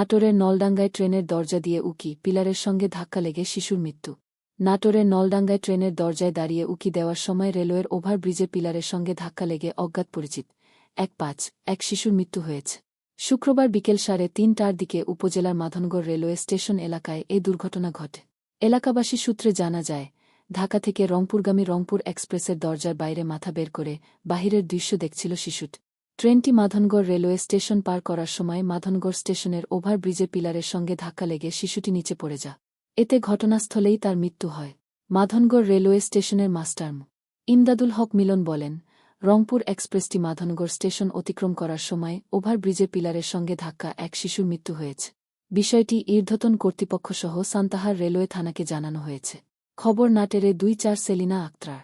নাটোরের নলডাঙ্গায় ট্রেনের দরজা দিয়ে উকি পিলারের সঙ্গে ধাক্কা লেগে শিশুর মৃত্যু। নাটোরের নলডাঙ্গায় ট্রেনের দরজায় দাঁড়িয়ে উকি দেওয়ার সময় রেলওয়ের ওভারব্রিজে পিলারের সঙ্গে ধাক্কা লেগে অজ্ঞাত পরিচিত এক শিশুর মৃত্যু হয়েছে। শুক্রবার বিকেল 3:30টার দিকে উপজেলার মাধনগড় রেলওয়ে স্টেশন এলাকায় এ দুর্ঘটনা ঘটে। এলাকাবাসী সূত্রে জানা যায়, ঢাকা থেকে রংপুরগামী রংপুর এক্সপ্রেসের দরজার বাইরে মাথা বের করে বাহিরের দৃশ্য দেখছিল শিশুটি। ট্রেনটি মাধনগড় রেলওয়ে স্টেশন পার করার সময় মাধনগড় স্টেশনের ওভারব্রিজে পিলারের সঙ্গে ধাক্কা লেগে শিশুটি নিচে পড়ে যায়। এতে ঘটনাস্থলেই তার মৃত্যু হয়। মাধনগড় রেলওয়ে স্টেশনের মাস্টার ইমদাদুল হক মিলন বলেন, রংপুর এক্সপ্রেসটি মাধনগড় স্টেশন অতিক্রম করার সময় ওভারব্রিজে পিলারের সঙ্গে ধাক্কা এক শিশুর মৃত্যু হয়েছে। বিষয়টি ঊর্ধ্বতন কর্তৃপক্ষসহ সান্তাহার রেলওয়ে থানাকে জানানো হয়েছে। খবর নাটেরে 2-4 সেলিনা আক্তার।